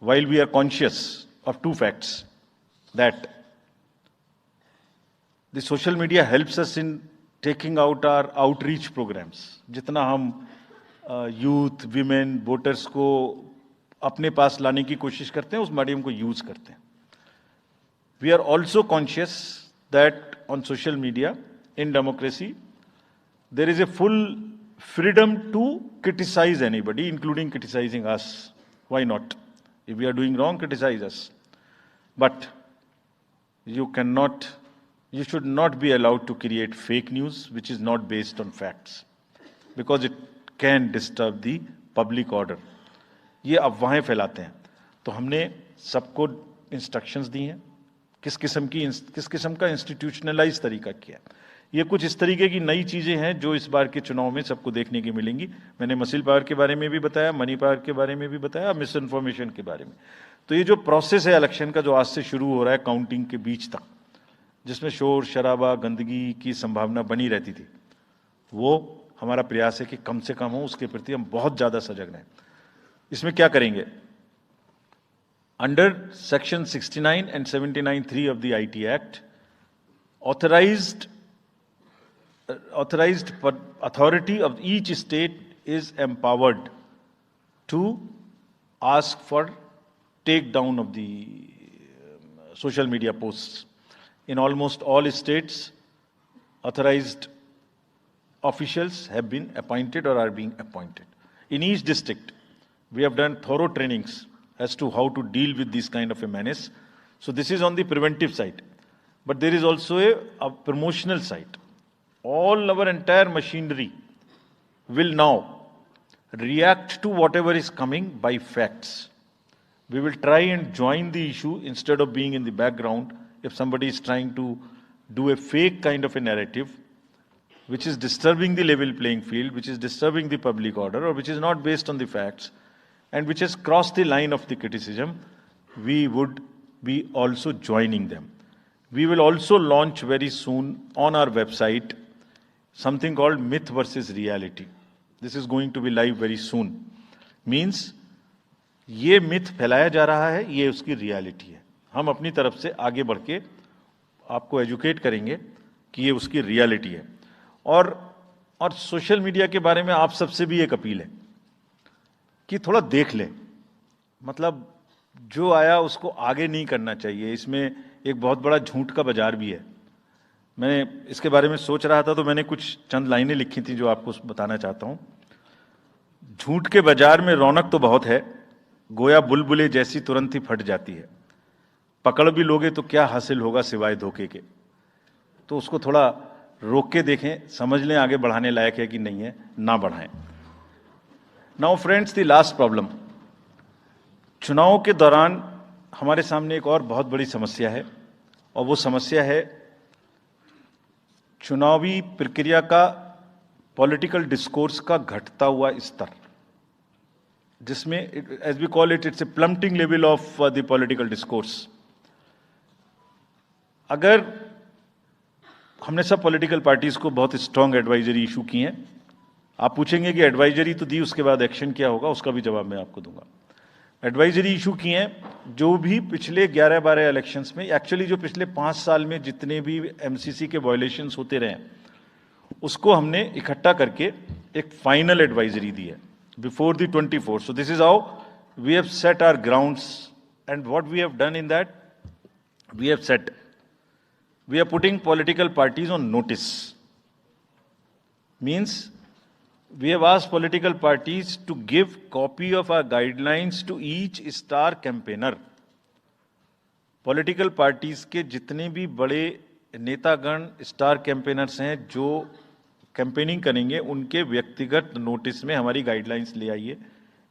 while we are conscious of two facts, that the social media helps us in taking out our outreach programs. जितना हम youth, women, voters को अपने पास लाने की कोशिश करते हैं, उस मीडियम को यूज करते हैं. We are also conscious that on social media, in democracy, there is a full freedom to criticize anybody, including criticizing us. Why not? If we are doing wrong, criticize us. But you should not be allowed to create fake news which is not based on facts, because it can disturb the public order. ये अफवाहें फैलाते हैं. तो हमने सबको instructions दी हैं, किस किस्म का इंस्टीट्यूशनलाइज तरीका किया. ये कुछ इस तरीके की नई चीजें हैं जो इस बार के चुनाव में सबको देखने की मिलेंगी. मैंने मसल पावर के बारे में भी बताया, मनी पावर के बारे में भी बताया, मिस इन्फॉर्मेशन के बारे में. तो ये जो प्रोसेस है इलेक्शन का, जो आज से शुरू हो रहा है काउंटिंग के बीच तक, जिसमें शोर शराबा, गंदगी की संभावना बनी रहती थी, वो हमारा प्रयास है कि कम से कम हो. उसके प्रति हम बहुत ज्यादा सजग रहें. इसमें क्या करेंगे? Under section 69 and 79(3) of the IT Act, authorized authority of each state is empowered to ask for takedown of the social media posts. In almost all states, authorized officials have been appointed or are being appointed. In each district, we have done thorough trainings as to how to deal with this kind of a menace. So this is on the preventive side. But there is also a promotional side. All our entire machinery will now react to whatever is coming by facts. We will try and join the issue instead of being in the background. If somebody is trying to do a fake kind of a narrative, which is disturbing the level playing field, which is disturbing the public order, or which is not based on the facts, and which has crossed the line of the criticism, we would be also joining them. We will also launch very soon on our website something called Myth versus Reality. This is going to be live very soon. Means ये myth फैलाया जा रहा है, ये उसकी reality है. हम अपनी तरफ से आगे बढ़ के आपको एजुकेट करेंगे कि ये उसकी रियलिटी है. और सोशल मीडिया के बारे में आप सबसे भी एक अपील है कि थोड़ा देख लें. मतलब जो आया उसको आगे नहीं करना चाहिए. इसमें एक बहुत बड़ा झूठ का बाजार भी है. मैं इसके बारे में सोच रहा था तो मैंने कुछ चंद लाइनें लिखी थी जो आपको बताना चाहता हूं. झूठ के बाजार में रौनक तो बहुत है, गोया बुलबुले जैसी तुरंत ही फट जाती है. पकड़ भी लोगे तो क्या हासिल होगा सिवाय धोखे के. तो उसको थोड़ा रोक के देखें, समझ लें आगे बढ़ाने लायक है कि नहीं है, ना बढ़ाएं. Now friends, the last problem. चुनाव के दौरान हमारे सामने एक और बहुत बड़ी समस्या है, और वो समस्या है चुनावी प्रक्रिया का, पॉलिटिकल डिस्कोर्स का घटता हुआ स्तर, जिसमें as we call it, it's a plummeting level of the political discourse. अगर हमने सब पॉलिटिकल पार्टीज को बहुत स्ट्रांग एडवाइजरी इशू की हैं. आप पूछेंगे कि एडवाइजरी तो दी, उसके बाद एक्शन क्या होगा, उसका भी जवाब मैं आपको दूंगा. एडवाइजरी इशू की हैं जो भी पिछले 11-12 इलेक्शंस में, एक्चुअली जो पिछले 5 साल में जितने भी एमसीसी के वायलेशंस होते रहे, उसको हमने इकट्ठा करके एक फाइनल एडवाइजरी दी है before the 24. So this is how we have set our grounds, and what we have done in that, we have set, we are putting political parties on notice. Means we have asked political parties to give copy of our guidelines to each star campaigner. Political parties के जितने भी बड़े नेतागण, star campaigners हैं जो campaigning करेंगे, उनके व्यक्तिगत नोटिस में हमारी गाइडलाइंस ले आइए.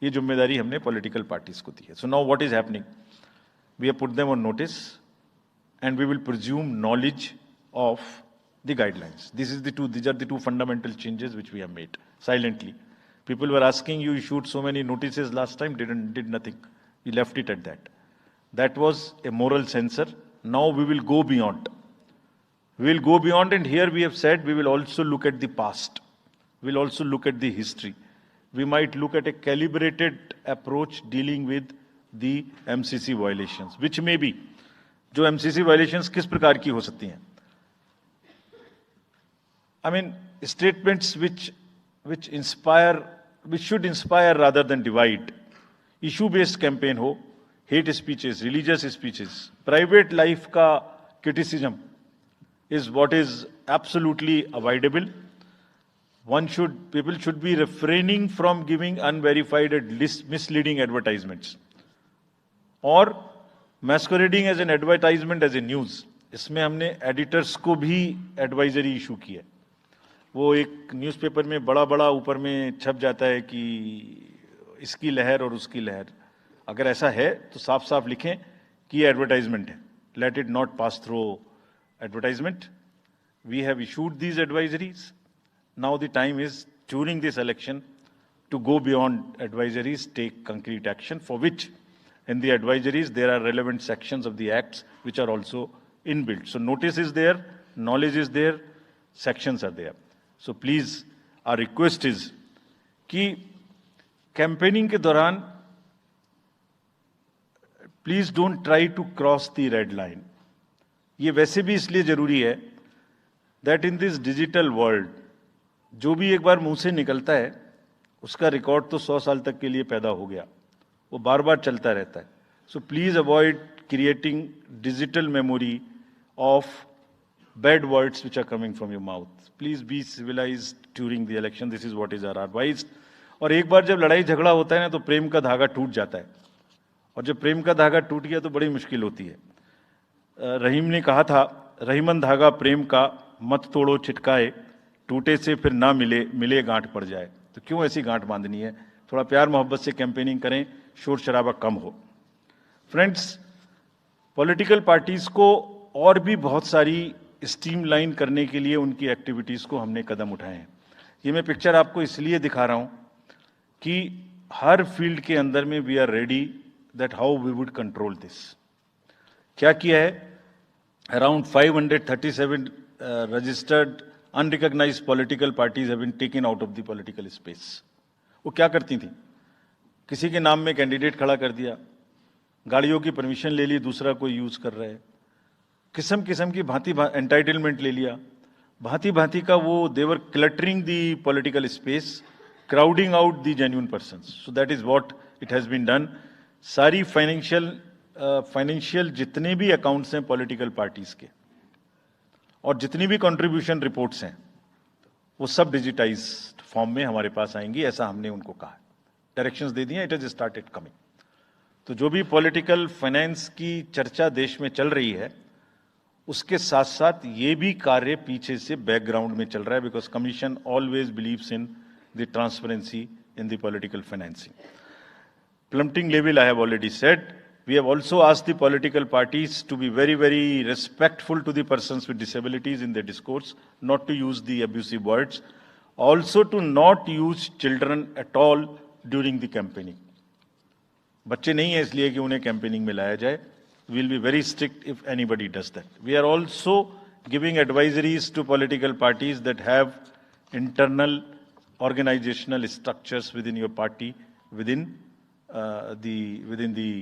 ये जिम्मेदारी हमने पॉलिटिकल पार्टीज को दी है. So now what is happening, we have put them on notice and we will presume knowledge of the guidelines. These are the two fundamental changes which we have made silently. People were asking, you issued so many notices last time, did nothing. We left it at that. That was a moral censor. Now we will go beyond. We will go beyond, and here we have said we will also look at the past. We will also look at the history. We might look at a calibrated approach dealing with the MCC violations, which may be, जो MCC violations किस प्रकार की हो सकती हैं? I mean, statements which inspire, which should inspire rather than divide. Issue-based campaign हो, hate speeches, religious speeches, private life का criticism is what is absolutely avoidable. People should be refraining from giving unverified and misleading advertisements or masquerading as an advertisement as a news. इसमें हमने editors को भी advisory issue की है. वो एक newspaper में बड़ा बड़ा ऊपर में छप जाता है कि इसकी लहर और उसकी लहर. अगर ऐसा है तो साफ साफ लिखें कि ये एडवर्टाइजमेंट है. Let it not pass through advertisement. We have issued these advisories. Now the time is, during this election, to go beyond advisories, take concrete action, for which in the advisories there are relevant sections of the acts which are also inbuilt. So notice is there, knowledge is there, sections are there. So please, our request is कि campaigning के दौरान please don't try to cross the red line. ये वैसे भी इसलिए जरूरी है that in this digital world, जो भी एक बार मुंह से निकलता है उसका रिकॉर्ड तो 100 साल तक के लिए पैदा हो गया, वो बार बार चलता रहता है. So please avoid creating digital memory of bad words which are coming from your mouth. Please be civilised during the election. This is what is our advice. और एक बार जब लड़ाई झगड़ा होता है ना तो प्रेम का धागा टूट जाता है, और जब प्रेम का धागा टूट गया तो बड़ी मुश्किल होती है. रहीम ने कहा था, रहीमन धागा प्रेम का मत तोड़ो छिटकाए, टूटे से फिर ना मिले, मिले गांठ पड़ जाए. तो क्यों ऐसी गांठ बांधनी है? थोड़ा प्यार मोहब्बत से कैंपेनिंग करें, शोर शराबा कम हो. फ्रेंड्स, पॉलिटिकल पार्टीज को और भी बहुत सारी स्ट्रीमलाइन करने के लिए उनकी एक्टिविटीज को हमने कदम उठाए हैं. ये मैं पिक्चर आपको इसलिए दिखा रहा हूं कि हर फील्ड के अंदर में we are ready that how we would control this. क्या किया है? Around 537 registered unrecognised political parties have been taken out of the political space. वो क्या करती थी? किसी के नाम में कैंडिडेट खड़ा कर दिया, गाड़ियों की परमिशन ले ली, दूसरा कोई यूज कर रहा है, किस्म किस्म की भांति एंटाइटलमेंट ले लिया, भांति भांति का वो they were cluttering the political space, crowding out the genuine persons. So that is what it has been done. सारी फाइनेंशियल जितने भी अकाउंट्स हैं पॉलिटिकल पार्टीज के और जितनी भी कंट्रीब्यूशन रिपोर्ट्स हैं वो सब डिजिटाइज्ड फॉर्म में हमारे पास आएंगी, ऐसा हमने उनको कहा. डायरेक्शंस दे दिए, इट हैज स्टार्टेड कमिंग. तो जो भी पॉलिटिकल फाइनेंस की चर्चा देश में चल रही है उसके साथ साथ ये भी कार्य पीछे से बैकग्राउंड में चल रहा है, because commission always believes in the transparency in the political financing. Plumbing level I have already said. We have also asked the political parties to be very, very respectful to the persons with disabilities in their discourse, not to use the abusive words, also to not use children at all during the campaigning. बच्चे नहीं है इसलिए कि उन्हें campaigning में लाया जाए. We will be very strict if anybody does that. We are also giving advisories to political parties that have internal organizational structures within your party, within the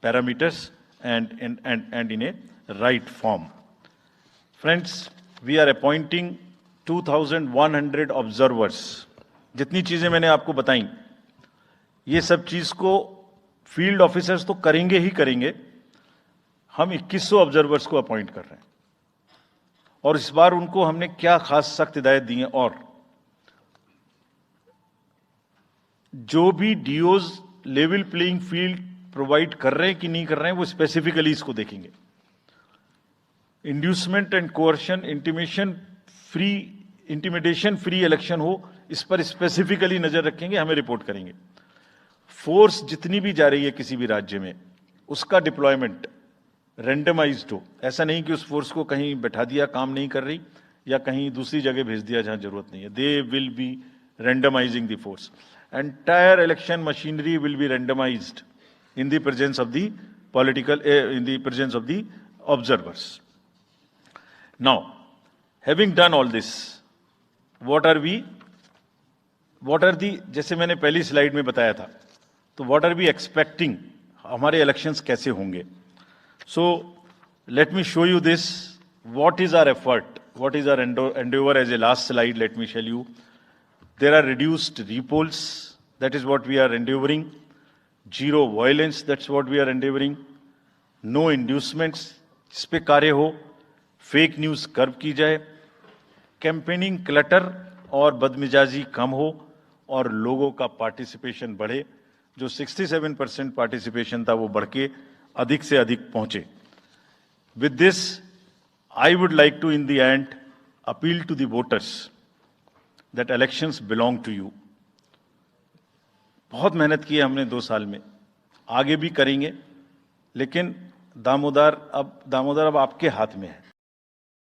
parameters and in a right form. Friends, we are appointing 2,100 observers. जितनी चीजें मैंने आपको बताई, ये सब चीज को field officers तो करेंगे ही करेंगे. हम 2100 ऑब्जर्वर्स को अपॉइंट कर रहे हैं और इस बार उनको हमने क्या खास सख्त हिदायत दी है. और जो भी डीओज लेवल प्लेइंग फील्ड प्रोवाइड कर रहे हैं कि नहीं कर रहे हैं वो स्पेसिफिकली इसको देखेंगे. Inducement and coercion, intimidation free election हो, इस पर स्पेसिफिकली नजर रखेंगे, हमें रिपोर्ट करेंगे. फोर्स जितनी भी जा रही है किसी भी राज्य में उसका डिप्लॉयमेंट रेंडमाइज्ड हो. ऐसा नहीं कि उस फोर्स को कहीं बैठा दिया, काम नहीं कर रही, या कहीं दूसरी जगह भेज दिया जहां जरूरत नहीं है. They will be randomizing the force. Entire election machinery will be randomized in the presence of the in the presence of the observers. Now, having done all this, what are the, जैसे मैंने पहली slide में बताया था, तो what are we expecting? हमारे elections कैसे होंगे. So let me show you this. What is our effort? What is our endeavor? As a last slide, let me tell you. There are reduced repolls. That is what we are endeavoring. Zero violence. That's what we are endeavoring. No inducements. इस पे कार्य हो. Fake news curve की जाए. Campaigning clutter और बदमिजाजी कम हो और लोगों का पार्टिसिपेशन बढ़े. जो 67% पार्टिसिपेशन था वो बढ़ के अधिक से अधिक पहुंचे. With this, I would like to, in the end, appeal to the voters that elections belong to you. बहुत मेहनत की है हमने 2 साल में, आगे भी करेंगे, लेकिन दामोदर अब आपके हाथ में है.